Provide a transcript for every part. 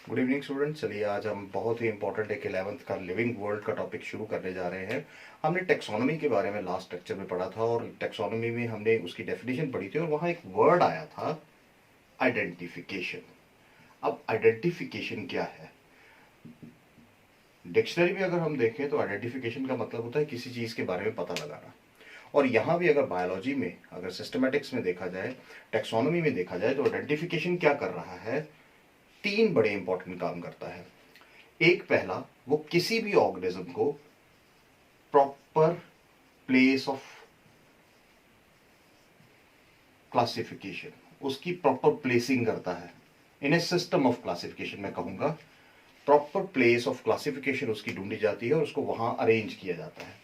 Good evening student. चलिए आज हम बहुत ही इंपॉर्टेंट एक 11th का लिविंग वर्ल्ड का टॉपिक शुरू करने जा रहे हैं। हमने टेक्सोनॉमी के बारे में लास्ट लेक्चर में पढ़ा था और टेक्सोनॉमी में हमने उसकी डेफिनेशन पढ़ी थी और वहाँ एक वर्ड आया था आइडेंटिफिकेशन। अब आइडेंटिफिकेशन क्या है? डिक्शनरी में अगर हम देखें तो आइडेंटिफिकेशन का मतलब होता है किसी चीज के बारे में पता लगाना। और यहाँ भी अगर बायोलॉजी में, अगर सिस्टमेटिक्स में देखा जाए, टेक्सोनॉमी में देखा जाए, तो आइडेंटिफिकेशन क्या कर रहा है? तीन बड़े इंपॉर्टेंट काम करता है। एक, पहला, वो किसी भी ऑर्गेनिज्म को प्रॉपर प्लेस ऑफ क्लासिफिकेशन, उसकी प्रॉपर प्लेसिंग करता है इन ए सिस्टम ऑफ क्लासिफिकेशन। मैं कहूंगा प्रॉपर प्लेस ऑफ क्लासिफिकेशन उसकी ढूंढी जाती है और उसको वहां अरेंज किया जाता है।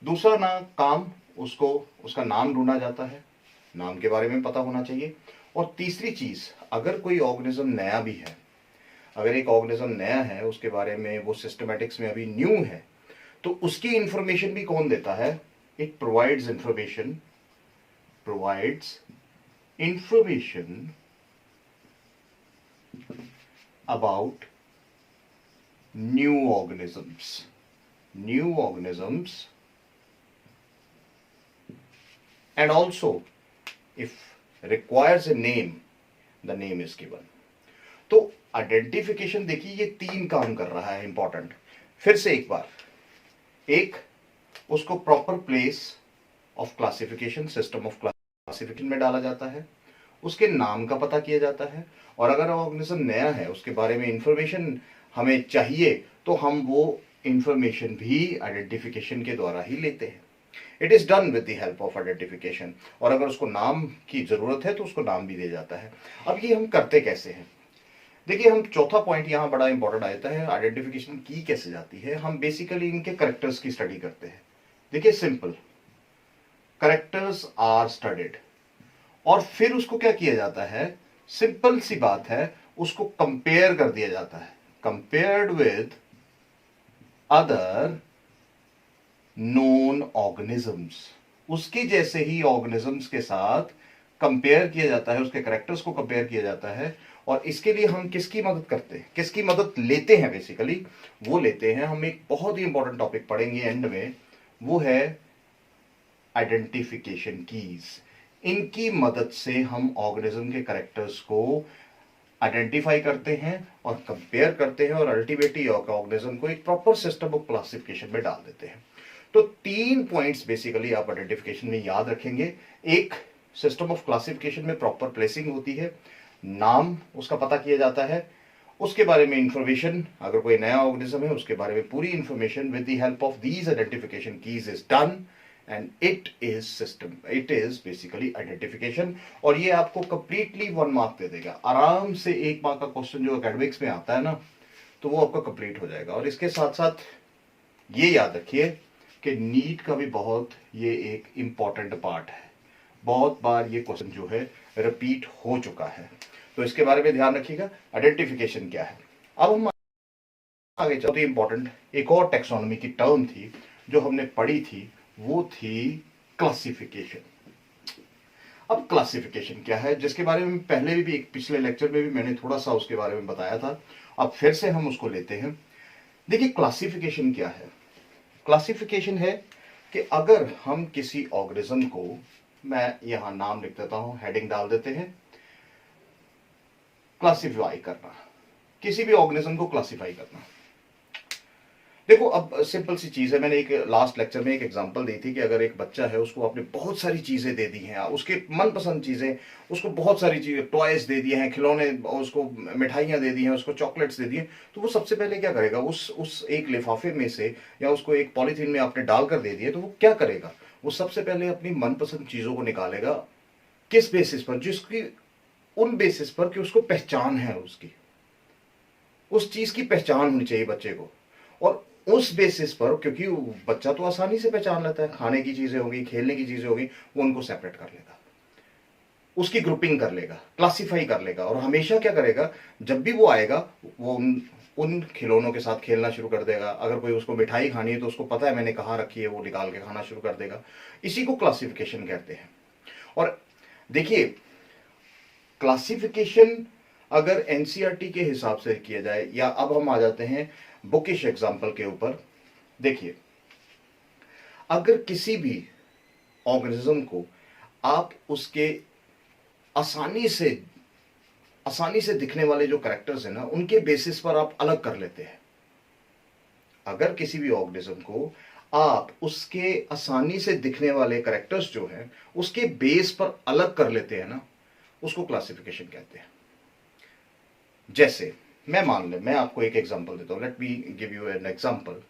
दूसरा ना काम, उसको उसका नाम ढूंढा जाता है, नाम के बारे में पता होना चाहिए। और तीसरी चीज, अगर कोई ऑर्गेनिज्म नया भी है, अगर एक ऑर्गेनिज्म नया है, उसके बारे में वो सिस्टमैटिक्स में अभी न्यू है, तो उसकी इंफॉर्मेशन भी कौन देता है? It provides information about new organisms and also if requires a name, the name is given. तो आइडेंटिफिकेशन देखिए ये तीन काम कर रहा है इंपॉर्टेंट। फिर से एक बार, एक, उसको proper place of classification, system of classification में डाला जाता है, उसके नाम का पता किया जाता है, और अगर ऑर्गेनिज्म नया है उसके बारे में इंफॉर्मेशन हमें चाहिए तो हम वो इंफॉर्मेशन भी आइडेंटिफिकेशन के द्वारा ही लेते हैं। It is done with the help of identification. और अगर उसको नाम की जरूरत है तो उसको नाम भी दिया जाता है। अब ये हम करते कैसे हैं? देखिए, हम चौथा पॉइंट यहां बड़ा इंपॉर्टेंट आता है, आइडेंटिफिकेशन की कैसे जाती है। हम बेसिकली इनके करेक्टर्स की स्टडी करते हैं। देखिए, सिंपल, करेक्टर्स आर स्टडीड और फिर उसको क्या किया जाता है? सिंपल सी बात है, उसको कंपेयर कर दिया जाता है, compared with other known organisms. उसके जैसे ही ऑर्गेनिजम्स के साथ कंपेयर किया जाता है, उसके करेक्टर्स को कंपेयर किया जाता है। और इसके लिए हम किसकी मदद करते हैं, किसकी मदद लेते हैं? बेसिकली वो लेते हैं, हम एक बहुत ही इंपॉर्टेंट टॉपिक पढ़ेंगे एंड में, वो है आइडेंटिफिकेशन कीज। इनकी मदद से हम ऑर्गेनिज्म के करेक्टर्स को आइडेंटिफाई करते हैं और कंपेयर करते हैं और अल्टीमेटली ऑर्गेनिज्म को एक प्रॉपर सिस्टम ऑफ क्लासिफिकेशन में डाल देते हैं। तो तीन पॉइंट्स बेसिकली आप आइडेंटिफिकेशन में याद रखेंगे। एक, सिस्टम ऑफ क्लासिफिकेशन में प्रॉपर प्लेसिंग होती है, नाम उसका पता किया जाता है, उसके बारे में इंफॉर्मेशन, अगर कोई नया ऑर्गेनिज्म है उसके बारे में पूरी information with the help of these identification keys is done and it is basically identification. और ये आपको कंप्लीटली 1 मार्क दे देगा। आराम से 1 मार्क का क्वेश्चन जो एकेडमिक्स में आता है ना, तो वो आपका कंप्लीट हो जाएगा। और इसके साथ साथ ये याद रखिए कि नीट का भी बहुत ये एक इंपॉर्टेंट पार्ट है। बहुत बार ये क्वेश्चन जो है रिपीट हो चुका है, तो इसके बारे में ध्यान रखिएगा। आइडेंटिफिकेशन क्या है? अब हम आगे चलते, इंपॉर्टेंट एक और टेक्सोनॉमी की टर्म थी जो हमने पढ़ी थी, वो थी क्लासिफिकेशन। अब क्लासिफिकेशन क्या है, जिसके बारे में पहले भी एक पिछले लेक्चर में भी मैंने थोड़ा सा उसके बारे में बताया था, अब फिर से हम उसको लेते हैं। देखिए, क्लासिफिकेशन क्या है? क्लासिफिकेशन है कि अगर हम किसी ऑर्गेनिज्म को, मैं यहां नाम लिख देता हूं, हेडिंग डाल देते हैं, क्लासिफाई करना, किसी भी ऑर्गेनिज्म को क्लासिफाई करना। देखो, अब सिंपल सी चीज है, मैंने एक लास्ट लेक्चर में एक एग्जांपल दी थी कि अगर एक बच्चा है, उसको आपने बहुत सारी चीजें दे दी हैं, उसके मनपसंद चीजें, उसको बहुत सारी चीजें, टॉयज दे दिए हैं, खिलौने, उसको मिठाइयां दे दी हैं, उसको चॉकलेट्स दे दिए, तो वो सबसे पहले क्या करेगा? उस एक लिफाफे में से या उसको एक पॉलीथीन में आपने डालकर दे दिए, तो वो क्या करेगा? वो सबसे पहले अपनी मनपसंद चीजों को निकालेगा। किस बेसिस पर? जिसकी, उन बेसिस पर कि उसको पहचान है, उसकी उस चीज की पहचान होनी चाहिए बच्चे को। और उस बेसिस पर, क्योंकि बच्चा तो आसानी से पहचान लेता है, खाने की चीजें होगी, खेलने की चीजें होगी, वो उनको सेपरेट कर लेगा, उसकी ग्रुपिंग कर लेगा, क्लासिफाई कर लेगा। और हमेशा क्या करेगा? जब भी वो आएगा, वो उन खिलौनों के साथ खेलना शुरू कर देगा। अगर कोई उसको मिठाई खानी है तो उसको पता है मैंने कहाँ रखी है, वो निकाल के खाना शुरू कर देगा। इसी को क्लासिफिकेशन कहते हैं। और देखिए, क्लासिफिकेशन अगर एनसीईआरटी के हिसाब से किया जाए, या अब हम आ जाते हैं बुकिश एग्जाम्पल के ऊपर। देखिए, अगर किसी भी ऑर्गेनिज्म को आप उसके आसानी से दिखने वाले जो कैरेक्टर्स हैं ना, उनके बेसिस पर आप अलग कर लेते हैं। अगर किसी भी ऑर्गेनिज्म को आप उसके आसानी से दिखने वाले कैरेक्टर्स जो हैं उसके बेस पर अलग कर लेते हैं ना, उसको क्लासिफिकेशन कहते हैं। जैसे मैं आपको एक एग्जांपल देता हूं, let me give you an example.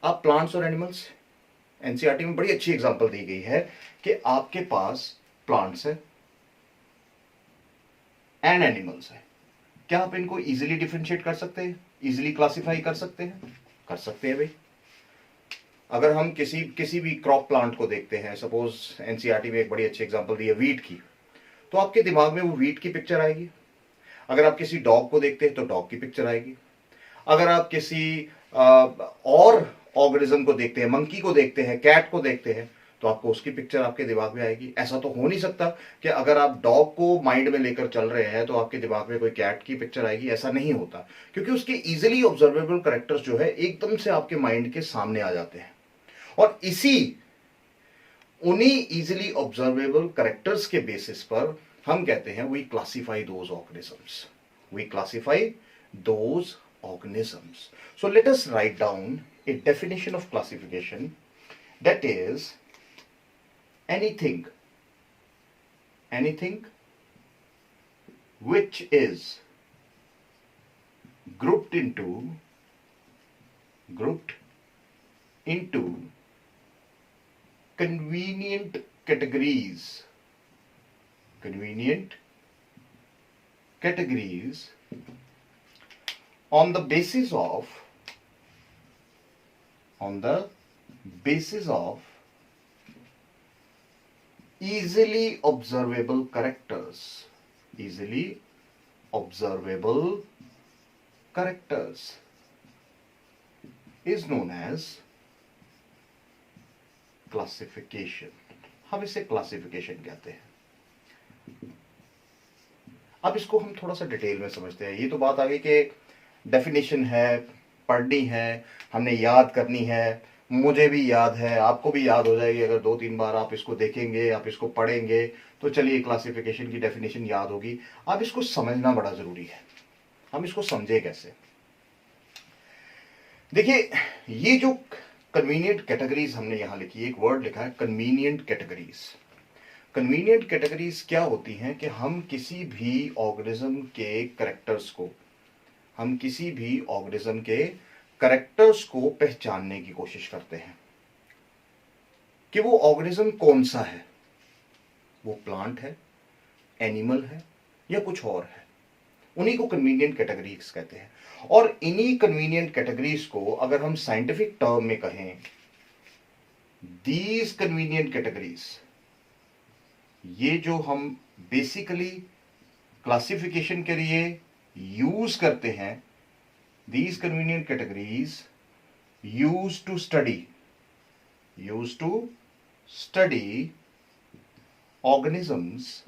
आप प्लांट्स और एनिमल्स, एनसीईआरटी में बड़ी अच्छी एग्जांपल दी गई है कि आपके पास प्लांट्स है एंड एनिमल्स है। क्या आप इनको इजीली डिफरेंशिएट कर सकते हैं, इजीली क्लासिफाई कर सकते हैं? कर सकते हैं भाई। अगर हम किसी भी क्रॉप प्लांट को देखते हैं, सपोज एनसीईआरटी में एक बड़ी अच्छी एग्जांपल दी है वीट की, तो आपके दिमाग में वो वीट की पिक्चर आएगी। अगर आप किसी डॉग को देखते हैं तो डॉग की पिक्चर आएगी। अगर आप किसी और ऑर्गेनिज्म को देखते हैं, मंकी को देखते हैं, कैट को देखते हैं, तो आपको उसकी पिक्चर आपके दिमाग में आएगी। ऐसा तो हो नहीं सकता कि अगर आप डॉग को माइंड में लेकर चल रहे हैं तो आपके दिमाग में कोई कैट की पिक्चर आएगी, ऐसा नहीं होता, क्योंकि उसके इजीली ऑब्जर्वेबल कैरेक्टर्स जो है एकदम से आपके माइंड के सामने आ जाते हैं। और उन्हीं इजीली ऑब्जर्वेबल कैरेक्टर्स के बेसिस पर हम कहते हैं we classify those organisms, we classify those organisms. So let us write down a definition of classification, that is anything which is grouped into convenient categories on the basis of easily observable characters is known as classification. हम इसे classification कहते हैं। अब इसको हम थोड़ा सा detail में समझते हैं। ये तो बात आ गई कि डेफिनेशन है, पढ़नी है, हमने याद करनी है, मुझे भी याद है, आपको भी याद हो जाएगी। अगर 2-3 बार आप इसको देखेंगे, आप इसको पढ़ेंगे, तो चलिए क्लासिफिकेशन की डेफिनेशन याद होगी। अब इसको समझना बड़ा जरूरी है। हम इसको समझे कैसे? देखिए, ये जो कन्वीनियंट कैटेगरीज हमने यहां लिखी है, एक वर्ड लिखा है कन्वीनियंट कैटेगरीज। कन्वीनियंट कैटेगरीज क्या होती हैं कि हम किसी भी ऑर्गेनिज्म के कैरेक्टर्स को पहचानने की कोशिश करते हैं कि वो ऑर्गेनिज्म कौन सा है, वो प्लांट है, एनिमल है, या कुछ और है। उन्हीं को कन्वीनियंट कैटेगरीज कहते हैं। और इन्हीं कन्वीनियंट कैटेगरीज को अगर हम साइंटिफिक टर्म में कहें, दीज कन्वीनियंट कैटेगरीज, ये जो हम बेसिकली क्लासिफिकेशन के लिए यूज करते हैं, these convenient categories used to study organisms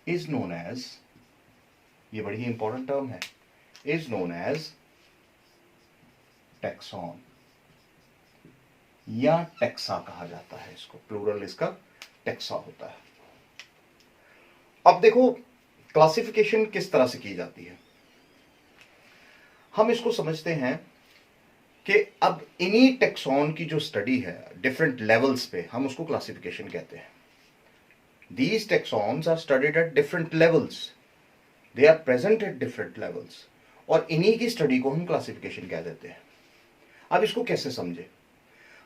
is known as, ये बड़ी ही इंपॉर्टेंट टर्म है, is known as टैक्सॉन, या टैक्सा कहा जाता है इसको, प्लूरल इसका टैक्सा होता है। अब देखो क्लासिफिकेशन किस तरह से की जाती है। हम इसको समझते हैं कि अब इन्हीं टैक्सॉन की जो स्टडी है डिफरेंट लेवल्स पे, हम उसको क्लासिफिकेशन कहते हैं। These taxons are studied at different levels, they are present at different levels, और इन्हीं की स्टडी को हम क्लासिफिकेशन कह देते हैं। अब इसको कैसे समझे?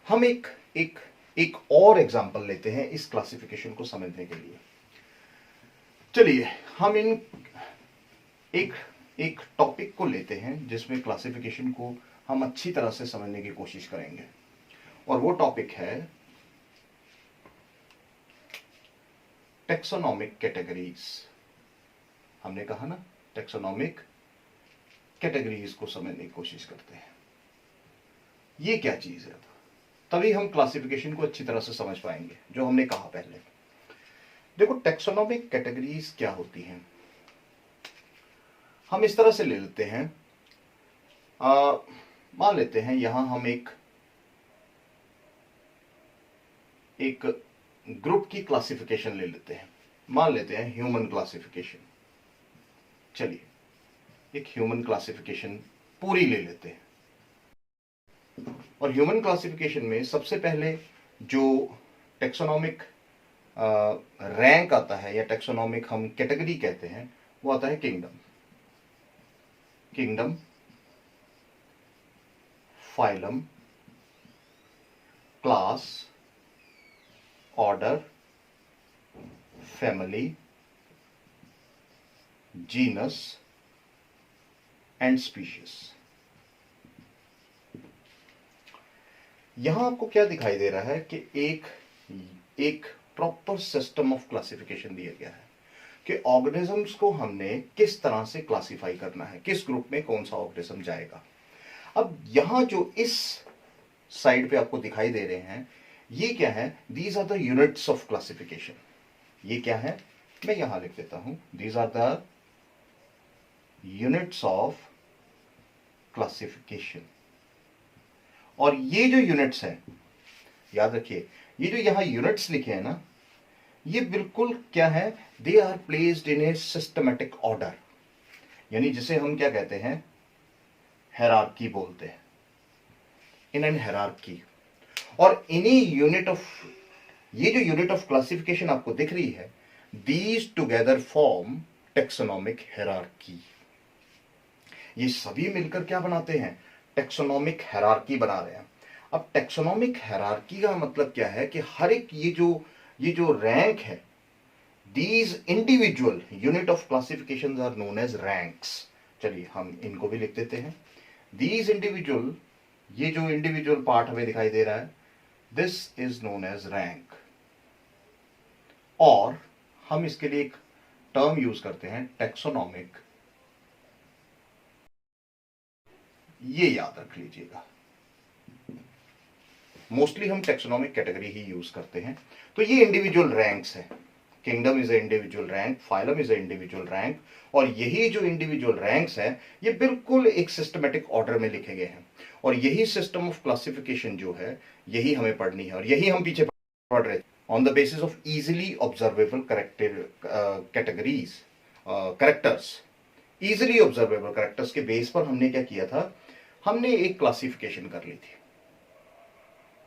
हम एक और एग्जांपल लेते हैं इस क्लासिफिकेशन को समझने के लिए। चलिए हम एक टॉपिक को लेते हैं जिसमें क्लासिफिकेशन को हम अच्छी तरह से समझने की कोशिश करेंगे, और वो टॉपिक है टैक्सोनॉमिक कैटेगरीज। हमने कहा ना, टैक्सोनॉमिक कैटेगरीज को समझने की कोशिश करते हैं। ये क्या चीज है? तभी हम क्लासिफिकेशन को अच्छी तरह से समझ पाएंगे, जो हमने कहा पहले। देखो टेक्सोनॉमिक कैटेगरीज क्या होती हैं, हम इस तरह से ले लेते हैं, मान लेते हैं यहां हम एक ग्रुप की क्लासिफिकेशन ले लेते हैं, मान लेते हैं ह्यूमन क्लासिफिकेशन। चलिए एक ह्यूमन क्लासिफिकेशन पूरी ले लेते हैं, और ह्यूमन क्लासिफिकेशन में सबसे पहले जो टेक्सोनॉमिक रैंक आता है या टेक्सोनॉमिक हम कैटेगरी कहते हैं वो आता है kingdom. Kingdom, phylum, class, order, family, genus and species. यहां आपको क्या दिखाई दे रहा है कि एक प्रॉपर सिस्टम ऑफ क्लासिफिकेशन दिया गया है कि ऑर्गेनिजम्स को हमने किस तरह से क्लासिफाई करना है, किस ग्रुप में कौन सा ऑर्गेनिज्म जाएगा। अब यहां जो इस साइड पे आपको दिखाई दे रहे हैं ये क्या है, these are the units of classification. ये क्या है, मैं यहां लिख देता हूं, these are the units of classification. और ये जो यूनिट्स हैं, याद रखिए ये जो यहां यूनिट्स लिखे हैं ना, ये बिल्कुल क्या है, they are placed in a systematic order, यानी जिसे हम क्या कहते हैं, हायरार्की बोलते हैं, इन एन हायरार्की। और इन्हीं यूनिट ऑफ, ये जो यूनिट ऑफ क्लासिफिकेशन आपको दिख रही है, these together form taxonomic hierarchy. ये सभी मिलकर क्या बनाते हैं, टेक्सोनॉमिक हायरार्की बना रहे हैं। अब टेक्सोनॉमिक हायरार्की का मतलब क्या है कि हर एक ये जो रैंक है, these individual unit of classification are known as ranks. चलिए हम इनको भी लिख देते हैं, दीज इंडिविजुअल, ये जो इंडिविजुअल पार्ट हमें दिखाई दे रहा है, this is known as rank. और हम इसके लिए एक टर्म यूज करते हैं टेक्सोनॉमिक, ये याद रख लीजिएगा, मोस्टली हम टेक्सोनॉमिक कैटेगरी ही यूज करते हैं। तो ये इंडिविजुअल रैंक्स है, kingdom is a individual rank, phylum is a individual rank, और यही जो इंडिविजुअल रैंक्स हैं ये बिल्कुल एक सिस्टमैटिक ऑर्डर में लिखे गए हैं। और यही सिस्टम ऑफ क्लासिफिकेशन जो है यही हमें पढ़नी है, और यही हम पीछे पढ़ रहे हैं on the basis of easily observable categories characters. Easily observable characters के बेस पर हमने क्या किया था, हमने एक क्लासिफिकेशन कर ली थी,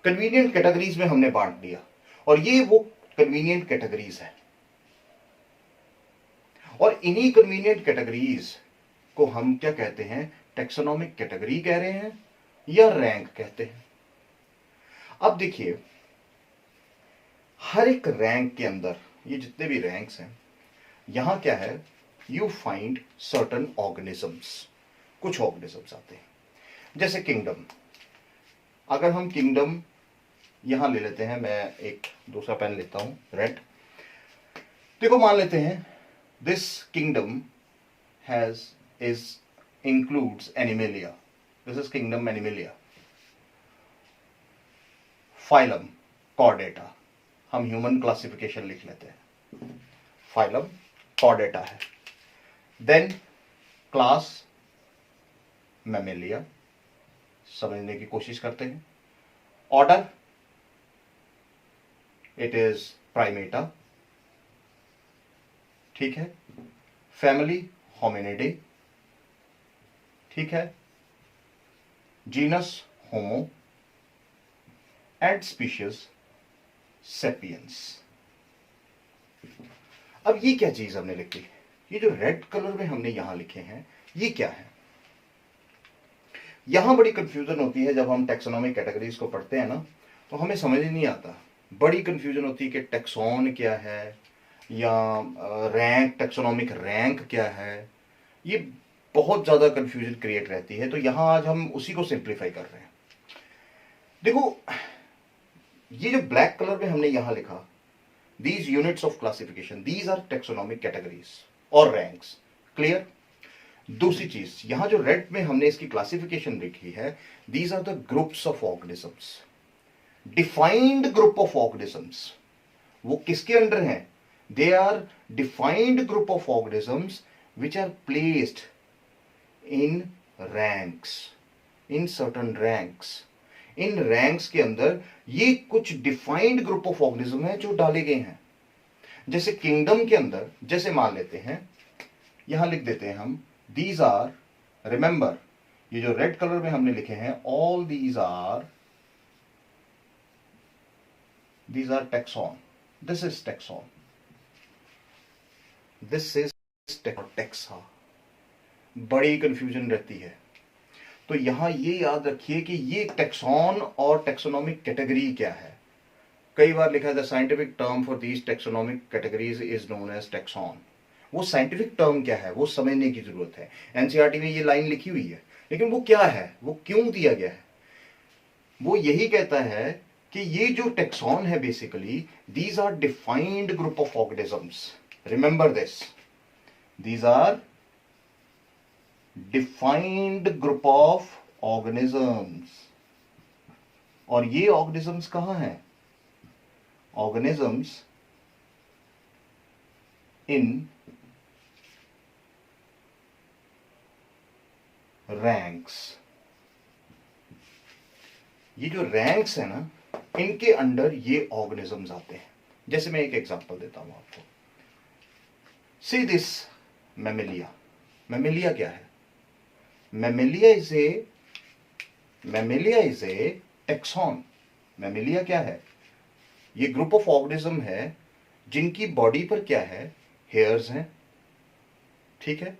कन्वीनियंट कैटेगरीज में हमने बांट दिया, और ये वो कन्वीनियंट कैटेगरीज है। और इन्हीं कन्वीनियंट कैटेगरीज को हम क्या कहते हैं, टेक्सोनॉमिक कैटेगरी कह रहे हैं या रैंक कहते हैं। अब देखिए हर एक रैंक के अंदर, ये जितने भी रैंक्स हैं, यहां क्या है, यू फाइंड सर्टन ऑर्गेनिजम्स, कुछ ऑर्गेनिजम्स आते हैं। जैसे किंगडम, अगर हम किंगडम यहां ले लेते हैं, मैं एक दूसरा पेन लेता हूं रेड। देखो मान लेते हैं this kingdom has is includes animalia, this is kingdom animalia. Phylum Chordata, हम ह्यूमन क्लासिफिकेशन लिख लेते हैं, फाइलम कॉर्डेटा है। देन क्लास मैमेलिया, समझने की कोशिश करते हैं। ऑर्डर, इट इज प्राइमेटा, ठीक है। फैमिली होमिनिडे, ठीक है। Genus homo, and species sapiens. अब ये क्या चीज हमने लिखी, ये जो रेड कलर में हमने यहां लिखे हैं ये क्या है। यहां बड़ी कंफ्यूजन होती है, जब हम टेक्सोनॉमिक कैटेगरीज को पढ़ते हैं ना, तो हमें समझ ही नहीं आता, बड़ी कंफ्यूजन होती है कि टेक्सोन क्या है या रैंक, टेक्सोनॉमिक रैंक क्या है, ये बहुत ज्यादा कंफ्यूजन क्रिएट रहती है। तो यहां आज हम उसी को सिंप्लीफाई कर रहे हैं। देखो ये जो ब्लैक कलर में हमने यहां लिखा, these units of classification, these are taxonomic categories और रैंक्स, क्लियर। दूसरी चीज, यहां जो रेड में हमने इसकी क्लासिफिकेशन लिखी है, these are the groups of organisms, defined group of organisms। वो किसके अंडर हैं, They are defined group of organisms which are placed in ranks, in certain ranks. In ranks के अंदर ये कुछ डिफाइंड ग्रुप ऑफ ऑर्गेनिज्म है जो डाले गए हैं। जैसे किंगडम के अंदर, जैसे मान लेते हैं, यहां लिख देते हैं हम, दीज आर, रिमेंबर ये जो रेड कलर में हमने लिखे हैं, all these are taxon. This is taxon, this is taxa. बड़ी कंफ्यूजन रहती है, तो यहां ये याद रखिए कि ये टैक्सॉन और टैक्सोनॉमिक कैटेगरी क्या है। कई बार लिखा है the scientific term for these taxonomic categories is known as taxon. वो साइंटिफिक टर्म क्या है वो समझने की जरूरत है। एनसीईआरटी में ये लाइन लिखी हुई है, लेकिन वो क्या है, वो क्यों दिया गया है? वो यही कहता है कि ये जो टैक्सॉन है, basically these are defined group of organisms. Remember this, these are defined group of organisms. और ये ऑर्गेनिजम्स कहां हैं? Organisms in ranks. ये जो रैंक्स है ना, इनके अंडर ये ऑर्गेनिजम्स आते हैं। जैसे मैं एक एग्जांपल देता हूं आपको। See this Mammalia. मैमेलिया क्या है? Mammalia is a taxon. Mammalia क्या है? ये ग्रुप ऑफ ऑर्गेनिज्म है जिनकी बॉडी पर क्या है, हेयर्स हैं, ठीक है,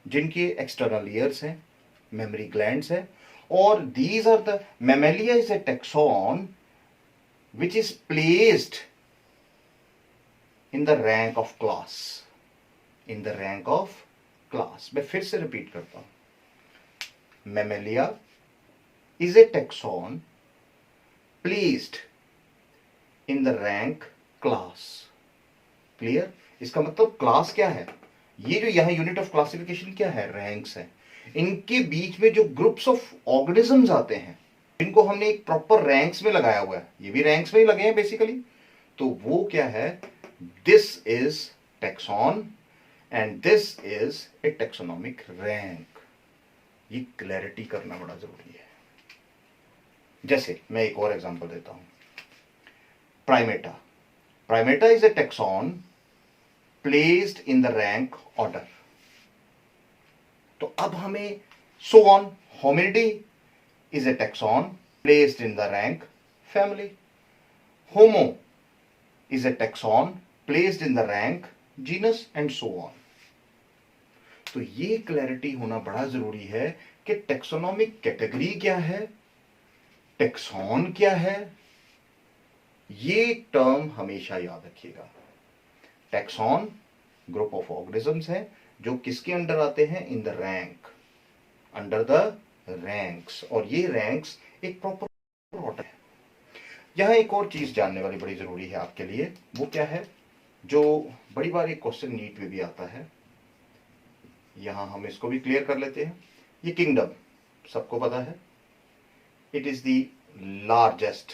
जिनके एक्सटर्नल ईयर्स हैं, मेमोरी ग्लैंड्स हैं, और these are the Mammalia is a taxon which is placed in the rank of class. In the rank of class. मैं फिर से रिपीट करता हूं, Mammalia is a taxon placed in the rank class. Clear? इसका मतलब class क्या है? ये जो यहां यूनिट ऑफ क्लासिफिकेशन क्या है? रैंक्स है। इनके बीच में जो ग्रुप्स ऑफ ऑर्गेनिजम्स आते हैं, इनको हमने एक प्रॉपर रैंक्स में लगाया हुआ है। ये भी रैंक्स में ही लगे हैं बेसिकली। तो वो क्या है? This is taxon and this is a taxonomic rank. ये क्लैरिटी करना बड़ा जरूरी है। जैसे मैं एक और एग्जांपल देता हूं, Primata. Primata is a taxon placed in the rank order. तो अब हमें so on, Hominidae is a taxon placed in the rank family. Homo is a taxon placed in the rank genus and so on. तो ये clarity होना बड़ा जरूरी है कि टैक्सोनॉमिक कैटेगरी क्या है, टैक्सॉन क्या है। ये टर्म हमेशा याद रखिएगा। टैक्सॉन ग्रुप ऑफ ऑर्गेनिजम्स है जो किसके अंडर आते हैं? इन the rank, under the ranks. और ये रैंक्स एक प्रॉपर ऑर्डर है। यहां एक और चीज जानने वाली बड़ी जरूरी है आपके लिए। वो क्या है? जो बड़ी बार एक क्वेश्चन नीट में भी आता है, यहां हम इसको भी क्लियर कर लेते हैं। ये किंगडम सबको पता है, it is the largest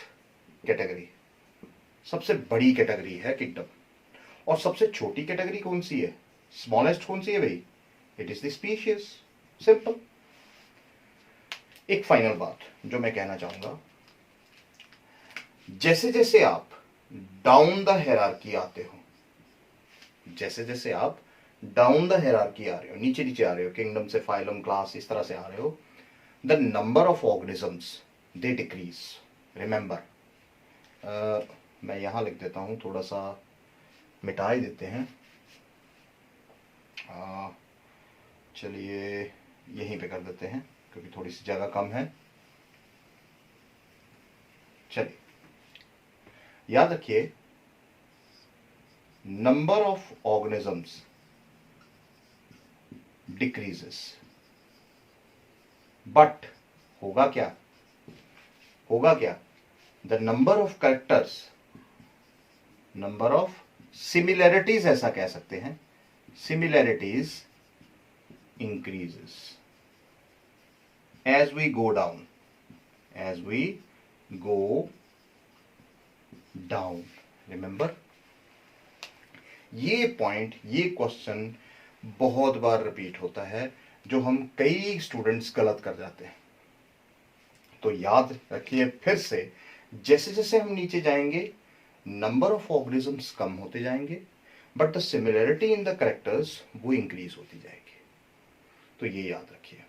category. सबसे बड़ी कैटेगरी है किंगडम। और सबसे छोटी कैटेगरी कौन सी है? स्मॉलेस्ट कौन सी है भाई? It is the species. Simple. एक फाइनल बात जो मैं कहना चाहूंगा, जैसे जैसे आप डाउन द हायरार्की आते हो, जैसे जैसे आप डाउन द हायरार्की आ रहे हो, नीचे नीचे आ रहे हो, किंगडम से फाइलम, क्लास, इस तरह से आ रहे हो, the number of organisms they decrease. Remember, मैं यहां लिख देता हूं, थोड़ा सा मिटा ही देते हैं। चलिए यहीं पे कर देते हैं क्योंकि थोड़ी सी जगह कम है। चलिए याद रखिए, number of organisms decreases, but होगा क्या? होगा क्या? The number of characters, number of similarities, ऐसा कह सकते हैं, similarities increases as we go down, as we go down. Remember, ये पॉइंट, ये क्वेश्चन बहुत बार रिपीट होता है, जो हम कई स्टूडेंट्स गलत कर जाते हैं। तो याद रखिए फिर से, जैसे जैसे हम नीचे जाएंगे नंबर ऑफ ऑर्गेनिजम्स कम होते जाएंगे, but the similarity in the characters वो इंक्रीज होती जाएगी। तो ये याद रखिए।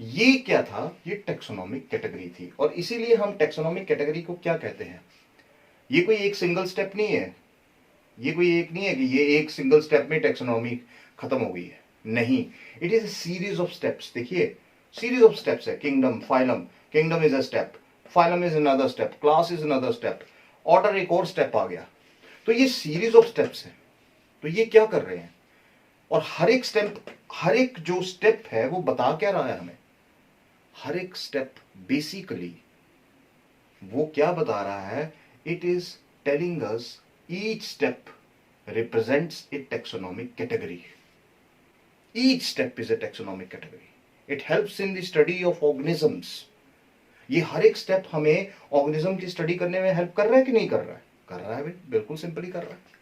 ये क्या था? ये टेक्सोनॉमिक कैटेगरी थी, और इसीलिए हम टेक्सोनॉमिक कैटेगरी को क्या कहते हैं? ये कोई एक सिंगल स्टेप नहीं है, ये कोई एक नहीं है कि ये एक सिंगल स्टेप में टेक्सोनॉमी खत्म हो गई है, नहीं, it is a series of steps. देखिए सीरीज ऑफ स्टेप्स है। Kingdom, phylum, kingdom is a step, phylum is another step, class is another step, order एक और स्टेप आ गया। तो ये सीरीज ऑफ स्टेप्स है। तो ये क्या कर रहे हैं, और हर एक स्टेप, हर एक जो स्टेप है वो बता क्या रहा है हमें? हर एक स्टेप बेसिकली वो क्या बता रहा है? It is telling us each step represents a taxonomic category. Each step is a taxonomic category. It helps in the study of organisms. ये हर एक स्टेप हमें ऑर्गेनिज्म की स्टडी करने में हेल्प कर रहा है कि नहीं कर रहा है? कर रहा है भाई, बिल्कुल सिंपली कर रहा है।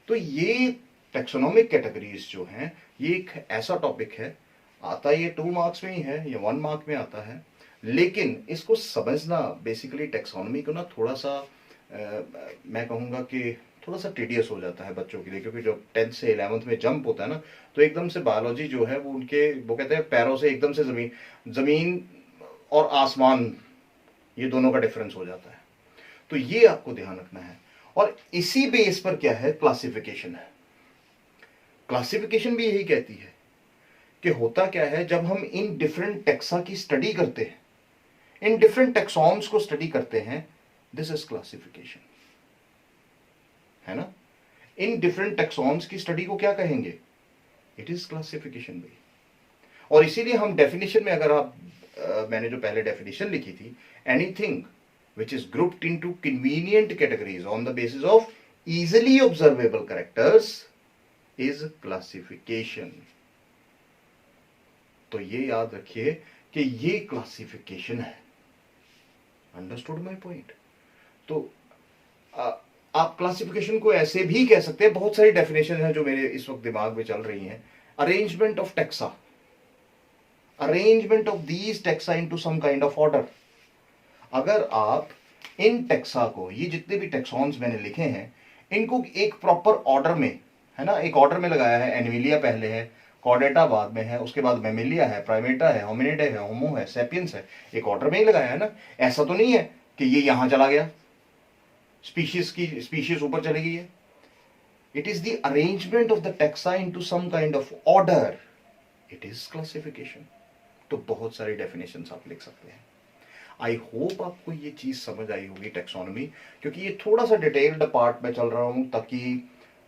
तो ये टैक्सोनॉमिक कैटेगरीज जो हैं, ये एक ऐसा टॉपिक है, आता ये 2 मार्क्स में ही है, ये 1 मार्क में आता है, लेकिन इसको समझना बेसिकली टैक्सोनॉमी को ना थोड़ा सा मैं कहूँगा कि थोड़ा सा टीडियस हो जाता है बच्चों के लिए, क्योंकि जब 10th से 11th में जंप होता है ना, तो एकदम से बायोलॉजी जो है वो उनके, वो कहते हैं पैरों से एकदम से जमीन और आसमान, ये दोनों का डिफरेंस हो जाता है। तो ये आपको ध्यान रखना है। और इसी बेस पर क्या है? क्लासिफिकेशन है। क्लासिफिकेशन भी यही कहती है कि होता क्या है, जब हम इन डिफरेंट टेक्सा की स्टडी करते हैं, इन डिफरेंट टेक्सॉन्स को स्टडी करते हैं, दिस इज क्लासिफिकेशन, है ना? इन डिफरेंट टेक्सॉन्स की स्टडी को क्या कहेंगे? इट इज क्लासिफिकेशन भी। और इसीलिए हम डेफिनेशन में, अगर आप मैंने जो पहले डेफिनेशन लिखी थी, anything which is grouped into convenient categories on the basis of easily observable characters is classification. तो ये याद रखिए कि ये क्लासिफिकेशन है। Understood my point? तो आप क्लासिफिकेशन को ऐसे भी कह सकते हैं, बहुत सारी डेफिनेशन है जो मेरे इस वक्त दिमाग में चल रही हैं। Arrangement of taxa, arrangement of these taxa into some kind of order. अगर आप इन टेक्सा को, ये जितने भी टेक्सॉन्स मैंने लिखे हैं, इनको एक प्रॉपर ऑर्डर में, है ना, एक ऑर्डर में लगाया है। एनिमिलिया पहले है, कॉर्डेटा बाद में है, उसके बाद मैमिलिया है, प्राइमेटा है, होमिनिडे है, होमो है, सेपियंस है, एक ऑर्डर में ही लगाया है ना। ऐसा तो नहीं है कि ये यहां चला गया, स्पीशीज की स्पीशीज ऊपर चली गई है। It is the arrangement of the taxa into some kind of order, it is classification. तो बहुत सारी डेफिनेशंस आप लिख सकते हैं। आई होप आपको ये चीज समझ आई होगी टैक्सोनॉमी, क्योंकि ये थोड़ा सा डिटेल्ड पार्ट में चल रहा हूं, ताकि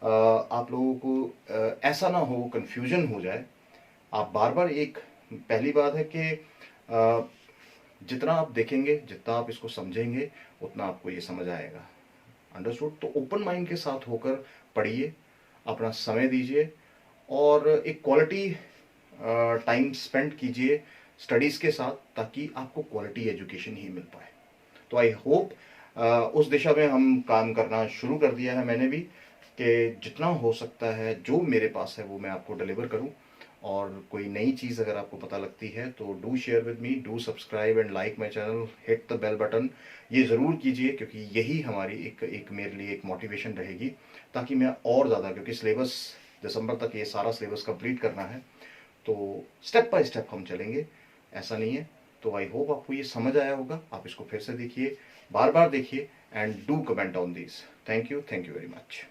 आप लोगों को ऐसा ना हो, कंफ्यूजन हो जाए। आप बार बार, एक पहली बात है कि जितना आप देखेंगे, जितना आप इसको समझेंगे, उतना आपको ये समझ आएगा। अंडरस्टूड? तो ओपन माइंड के साथ होकर पढ़िए, अपना समय दीजिए, और एक क्वालिटी टाइम स्पेंड कीजिए स्टडीज के साथ, ताकि आपको क्वालिटी एजुकेशन ही मिल पाए। तो आई होप उस दिशा में हम काम करना शुरू कर दिया है मैंने भी, कि जितना हो सकता है, जो मेरे पास है, वो मैं आपको डिलीवर करूं। और कोई नई चीज़ अगर आपको पता लगती है तो do share with me, do subscribe and like my channel, hit the bell button, ये ज़रूर कीजिए, क्योंकि यही हमारी एक मेरे लिए एक मोटिवेशन रहेगी, ताकि मैं और ज़्यादा, क्योंकि सिलेबस दिसंबर तक ये सारा सिलेबस कंप्लीट करना है, तो स्टेप बाय स्टेप हम चलेंगे, ऐसा नहीं है। तो आई होप आपको ये समझ आया होगा। आप इसको फिर से देखिए, बार बार देखिए, and do comment on this. Thank you very much.